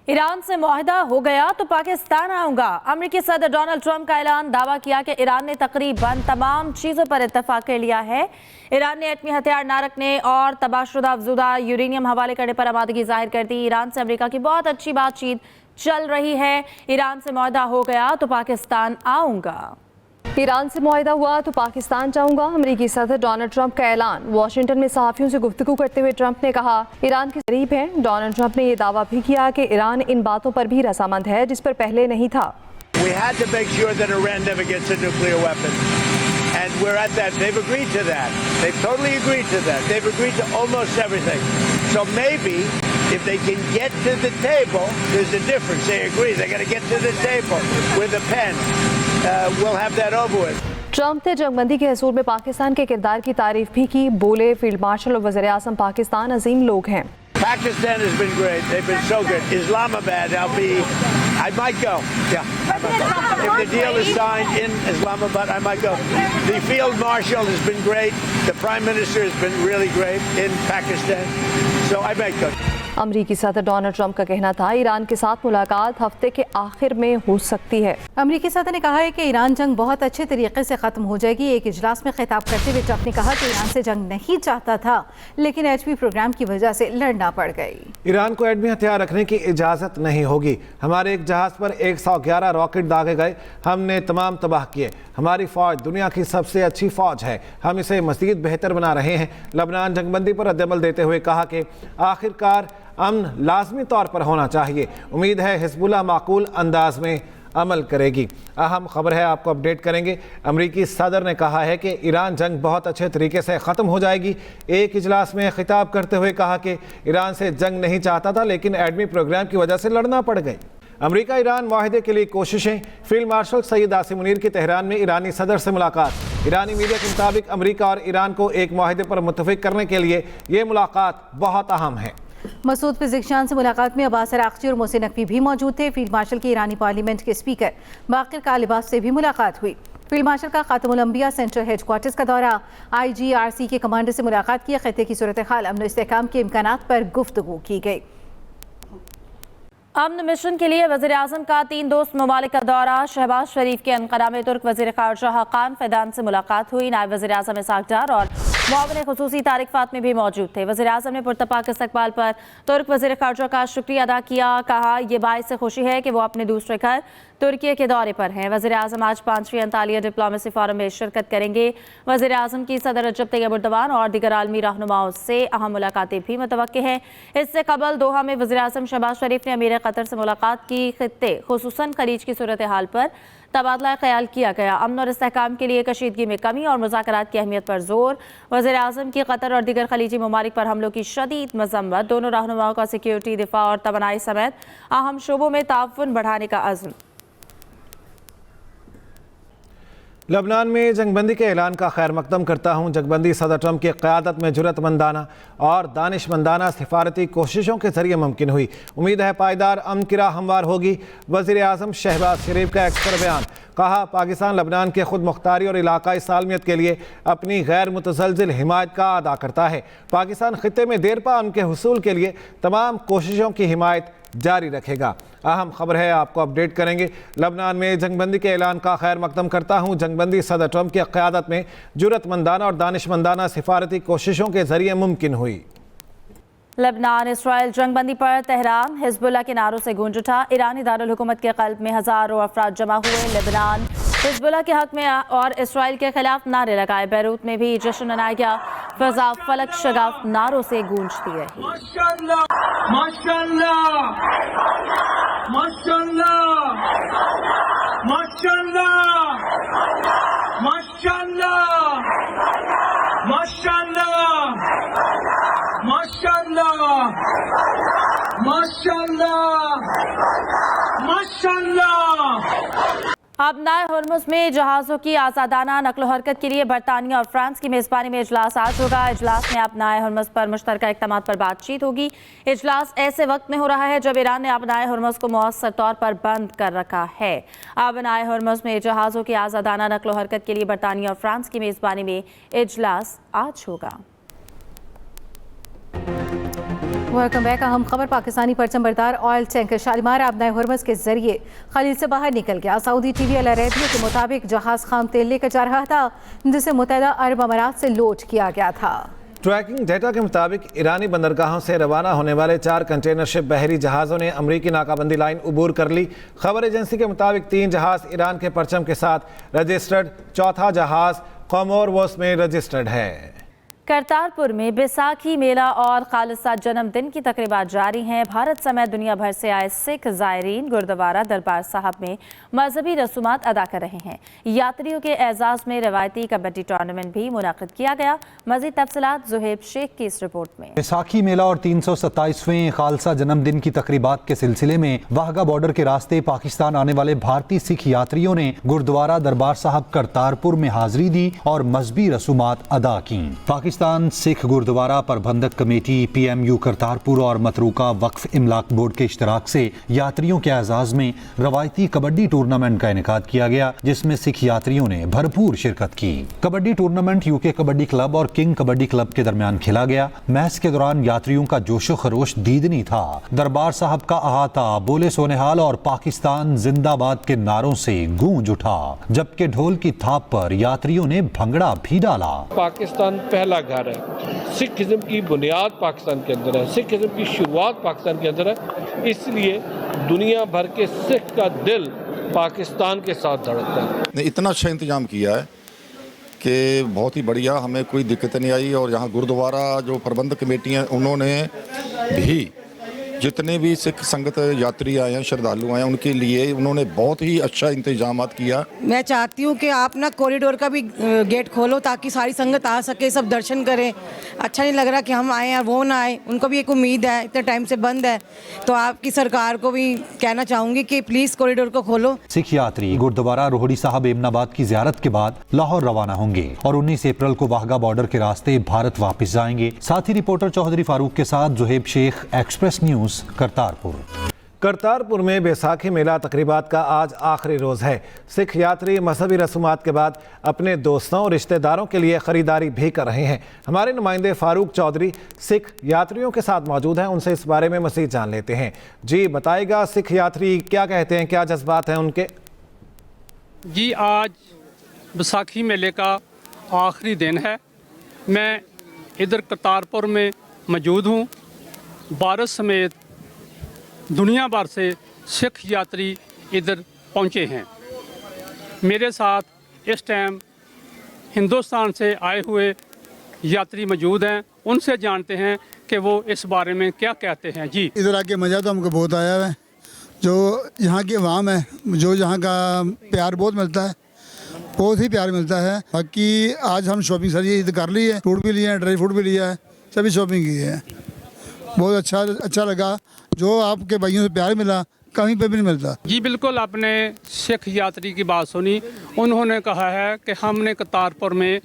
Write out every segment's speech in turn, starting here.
Iran से मुआहदा हो गया तो पाकिस्तान आऊंगा। अमेरिकी सदर डोनाल्ड ट्रंप का ऐलान। दावा किया कि ईरान ने तकरीबन तमाम चीजों पर इत्तेफाक कर लिया है। ईरान ने एटमी हथियार न रखने और तबाहशुदा अफजुदा यूरेनियम हवाले करने पर आमादगी जाहिर कर दी। ईरान से अमेरिका की बहुत अच्छी बातचीत चल रही है। ईरान से मुआहदा हो गया तो पाकिस्तान आऊंगा। ईरान से मुआहदा हुआ तो पाकिस्तान जाऊंगा। अमेरिकी सदर डोनाल्ड ट्रंप का ऐलान। वाशिंगटन में सहाफियों से गुफ्तगू करते हुए ट्रंप ने कहा, ईरान के करीब है। डोनाल्ड ट्रंप ने यह दावा भी किया कि ईरान इन बातों पर भी रजामंद है जिस पर पहले नहीं था। We had to make sure that Iran never gets a nuclear weapon. And we're at that. They've agreed to that. They've totally agreed to that. They've agreed to almost everything. So maybe if they can get to the table, there's a difference. They agree. They got to get to the table with a pen. We'll have that over with. Trump ने जंगबंदी के हसूल में पाकिस्तान के किरदार की तारीफ भी की। बोले, फील्ड मार्शल और वज़ीर आज़म पाकिस्तान अजीम लोग हैं। Pakistan has been great. They've been so good. Islamabad, I might go. Yeah, I might go. If the deal is signed in Islamabad, I might go. The field marshal has been great. The prime minister has been really great in Pakistan. So I might go. अमेरिकी सदर Donald Trump का कहना था, Iran के साथ मुलाकात हफ्ते के आखिर में हो सकती है। अमेरिकी सदर ने कहा है कि ईरान जंग बहुत अच्छे तरीके से खत्म हो जाएगी। एक इजलास में खिताब करते हुए ट्रंप ने कहा कि ईरान से जंग नहीं चाहता था, लेकिन एटमी प्रोग्राम की वजह से लड़ना पड़ गई। ईरान को एटमी हथियार रखने की इजाज़त नहीं होगी। हमारे एक जहाज़ पर 111 रॉकेट दागे गए, हमने तमाम तबाह किए। हमारी फ़ौज दुनिया की सबसे अच्छी फ़ौज है, हम इसे मज़ीद बेहतर बना रहे हैं। लबनान जंगबंदी पर रद्दअमल देते हुए कहा कि आखिरकार अमन लाजमी तौर पर होना चाहिए। उम्मीद है हिज़्बुल्लाह माकूल अंदाज में अमल करेगी। अहम खबर है, आपको अपडेट करेंगे। अमरीकी सदर ने कहा है कि ईरान जंग बहुत अच्छे तरीके से ख़त्म हो जाएगी। एक इजलास में खिताब करते हुए कहा कि ईरान से जंग नहीं चाहता था, लेकिन एटमी प्रोग्राम की वजह से लड़ना पड़ गई। अमरीका ईरान मुआहदे के लिए कोशिशें। फील्ड मार्शल सईद आसिम मुनीर की तेहरान में ईरानी सदर से मुलाकात। ईरानी मीडिया के मुताबिक अमरीका और ईरान को एक मुआहदे पर मुत्तफिक करने के लिए ये मुलाकात बहुत अहम है। मसूद पिज़िकशान से मुलाकात में अब्बास अराग़ची और मोहसिन नकवी भी मौजूद थे। फील्ड मार्शल की ईरानी पार्लियामेंट के स्पीकर बाक़िर कालिबाफ से भी मुलाकात हुई। फील्ड मार्शल का ख़ातमुल अंबिया सेंट्रल हेडक्वार्टर्स का दौरा। IGRC के कमांडर से मुलाकात की। खित्ते की सूरत हाल, अमन इस्तेहकाम के इम्कानात पर गुफ्तगू की गई। अमन मिशन के लिए वज़ीर आज़म का 3 दोस्त ममालिक का दौरा। शहबाज शरीफ के अनक़रा में तुर्क वज़ीर ख़ारजा हक़ान फ़ैदान से मुलाकात हुई। नायब वज़ीर आज़म इसहाक़ डार और मुआविन ख़ुसूसी तारिक फ़ातमी भी मौजूद थे। वज़ीर आज़म ने पुरतपाक इस्तक़बाल पर तुर्क वज़ीर ख़ारजा का शुक्रिया अदा किया। कहा, यह बाइस खुशी है कि वो अपने दूसरे घर तुर्की के दौरे पर हैं। वज़ीर आज़म आज 5वीं अंतालिया डिप्लोमेसी फोरम में शिरकत करेंगे। वज़ीर आज़म की सदर रजब तैयब एर्दोग़ान और दीगर आलमी रहनुमाओं से अहम मुलाकातें भी मुतवक्किल हैं। इससे कबल दोहा में वज़ीर आज़म शहबाज शरीफ ने अमीर क़तर से मुलाकात की। खित्ते खुसूसन खलीज की सूरत हाल पर तबादला ख्याल किया गया। अमन और इस्तेहकाम के लिए कशीदगी में कमी और मुज़ाकरात की अहमियत पर जोर। वज़ीर आज़म की क़तर और दीगर खलीजी ममालिक पर हमलों की शदीद मज़म्मत। दोनों रहनुमाओं का सिक्योरिटी, दिफा और तवानाई समेत अहम शोबों में ताउन बढ़ाने का अज़्म। लबनान में जंगबंदी के ऐलान का खैर मकदम करता हूँ। जंगबंदी सदर ट्रंप की क़यादत में जुरतमंदाना और दानिशमंदाना सिफारती कोशिशों के ज़रिए मुमकिन हुई। उम्मीद है पायदार अमन की राह हमवार होगी। वज़ीर आज़म शहबाज शरीफ का एक्सपर बयान। कहा, पाकिस्तान लबनान के खुद मुख्तारी और इलाकाई सालमियत के लिए अपनी गैर मुतज़लज़िल हिमायत का अदा करता है। पाकिस्तान खित्ते में देरपा अमन के हुसूल के लिए तमाम कोशिशों की हिमायत जारी रखेगा। अहम खबर है, आपको अपडेट करेंगे। लबनान में जंगबंदी के ऐलान का खैर मकदम करता हूँ। जंगबंदी सदर ट्रंप की क़यादत में जुरतमंदाना और दानिशमंदाना सिफारती कोशिशों के ज़रिए मुमकिन हुई। लबनान इसराइल जंगबंदी पर तेहरान हिज़्बुल्लाह के नारों से गूंज उठा। ईरानी दारुल हुकूमत के क़ल्ब में हज़ारों अफराद जमा हुए। लेबनान हिज़्बुल्लाह के हक़ में और इसराइल के खिलाफ नारे लगाए। बैरूत में भी जश्न मनाया गया। फ़ज़ा फलक शगाफ नारों से गूंजती रही। माशाअल्लाह, माशाअल्लाह, माशाअल्लाह, माशाअल्लाह, माशाअल्लाह, माशाअल्लाह, माशाअल्लाह, माशाअल्लाह, माशाअल्लाह। आबनाए हुर्मुज़ में जहाज़ों की आज़ादाना नकलो हरकत के लिए बरतानिया और फ्रांस की मेज़बानी में इजलास आज होगा। इजलास में आबनाए हुर्मुज़ पर मुश्तरका इक़दामात पर बातचीत होगी। इजलास ऐसे वक्त में हो रहा है जब ईरान ने आबनाए हुर्मुज़ को मौसर तौर पर बंद कर रखा है। आबनाए हुर्मुज़ में जहाज़ों की आज़ादाना नकलो हरकत के लिए बरतानिया और फ्रांस की मेज़बानी में इजलास आज होगा। Welcome back. अहम खबर, पाकिस्तानी परचम बरदार ऑयल टैंकर शालीमार आबनाए हुरमस के जरिए खलीज से बाहर निकल गया। सऊदी टीवी अल अरेबिया के मुताबिक जहाज खाम तेल लेकर जा रहा था जिसे मुत्तहिदा अरब अमारात से लोड किया गया था। ट्रैकिंग डेटा के मुताबिक ईरानी बंदरगाहों से रवाना होने वाले 4 कंटेनर शिप बहरी जहाज़ों ने अमरीकी नाकाबंदी लाइन उबूर कर ली। खबर एजेंसी के मुताबिक 3 जहाज़ ईरान के परचम के साथ रजिस्टर्ड, चौथा जहाज़ कोमोरोस में रजिस्टर्ड है। करतारपुर में बैसाखी मेला और खालिसा जन्मदिन की तकरीबात जारी हैं। भारत समेत दुनिया भर से आए सिख ज़ायरीन गुरुद्वारा दरबार साहब में मजहबी रसूमात अदा कर रहे हैं। यात्रियों के एजाज में रवायती कबड्डी टूर्नामेंट भी मुनक़िद किया गया। मज़ीद तफसीलात ज़ुहैब शेख की इस रिपोर्ट में। बैसाखी मेला और 327वें खालसा जन्मदिन की तकरीबात के सिलसिले में वाहगा बॉर्डर के रास्ते पाकिस्तान आने वाले भारतीय सिख यात्रियों ने गुरुद्वारा दरबार साहब करतारपुर में हाजिरी दी और मजहबी रसूमात अदा की। पाकिस्तान सिख गुरुद्वारा प्रबंधक कमेटी, PMU करतारपुर और मतरूका वक्फ इमलाक बोर्ड के इश्तराक से यात्रियों के एजाज में रवायती कबड्डी टूर्नामेंट का इनेकाद किया गया, जिसमें सिख यात्रियों ने भरपूर शिरकत की। Kabaddi tournament UK kabaddi club और किंग कबड्डी क्लब के दरमियान खेला गया। मैच के दौरान यात्रियों का जोशो खरोश दीदनी था। दरबार साहब का अहाता बोले सोनेहाल और पाकिस्तान जिंदाबाद के नारों से गूंज उठा, जबकि ढोल की थाप पर यात्रियों ने भंगड़ा भी डाला। पाकिस्तान पहला घर है, सिखिज्म की बुनियाद पाकिस्तान के अंदर है, सिखिज्म की शुरुआत पाकिस्तान के अंदर है, इसलिए दुनिया भर के सिख का दिल पाकिस्तान के साथ धड़कता है। इतना अच्छा इंतजाम किया है कि बहुत ही बढ़िया, हमें कोई दिक्कत नहीं आई। और यहाँ गुरुद्वारा जो प्रबंधक कमेटी है उन्होंने भी जितने भी सिख संगत यात्री आए हैं, श्रद्धालु आए हैं, उनके लिए उन्होंने बहुत ही अच्छा इंतजाम किया। मैं चाहती हूँ कि आप ना कॉरिडोर का भी गेट खोलो ताकि सारी संगत आ सके, सब दर्शन करें। अच्छा नहीं लग रहा कि हम आए और वो ना आए, उनको भी एक उम्मीद है, इतने टाइम से बंद है। तो आपकी सरकार को भी कहना चाहूँगी कि प्लीज़ कॉरिडोर को खोलो। सिख यात्री गुरुद्वारा रोहड़ी साहब एमनाबाद की जियारत के बाद लाहौर रवाना होंगे और 19 अप्रैल को वाहगा बॉर्डर के रास्ते भारत वापस जाएंगे। साथ ही रिपोर्टर चौधरी फारूक के साथ ज़ुहैब शेख, एक्सप्रेस न्यूज, करतारपुर। करतारपुर में बैसाखी मेला तकरीबात का आज आखिरी रोज़ है। सिख यात्री मजहबी रसूमात के बाद अपने दोस्तों और रिश्तेदारों के लिए ख़रीदारी भी कर रहे हैं। हमारे नुमाइंदे फारूक चौधरी सिख यात्रियों के साथ मौजूद हैं, उनसे इस बारे में मज़ीद जान लेते हैं। जी बताइएगा, सिख यात्री क्या कहते हैं, क्या जज्बात हैं उनके? जी, आज बैसाखी मेले का आखिरी दिन है। मैं इधर करतारपुर में मौजूद हूँ। भारत समेत दुनिया भर से सिख यात्री इधर पहुँचे हैं। मेरे साथ इस टाइम हिंदुस्तान से आए हुए यात्री मौजूद हैं, उनसे जानते हैं कि वो इस बारे में क्या कहते हैं। जी, इधर आके मज़ा तो हमको बहुत आया है। जो यहाँ की आवाम है, जो यहाँ का प्यार बहुत मिलता है, बहुत ही प्यार मिलता है। बाकी आज हम शॉपिंग सारी ईद कर ली है, फ्रूट भी लिया है, ड्राई फ्रूट भी लिया है, सभी शॉपिंग की है। बहुत अच्छा लगा। जो आपके भाइयों से प्यार मिला कहीं पे भी नहीं मिलता। जी बिल्कुल, आपने सिख यात्री की बात सुनी। उन्होंने कहा है कि हमने करतारपुर में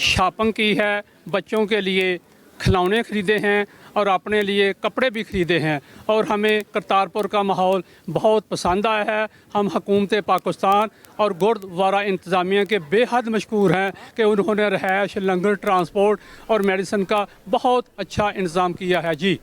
शॉपिंग की है, बच्चों के लिए खिलौने ख़रीदे हैं और अपने लिए कपड़े भी ख़रीदे हैं और हमें करतारपुर का माहौल बहुत पसंद आया है। हम हुकूमत पाकिस्तान और गुरुद्वारा इंतज़ामिया के बेहद मशकूर हैं कि उन्होंने रहायश, लंगर, ट्रांसपोर्ट और मेडिसिन का बहुत अच्छा इंतज़ाम किया है। जी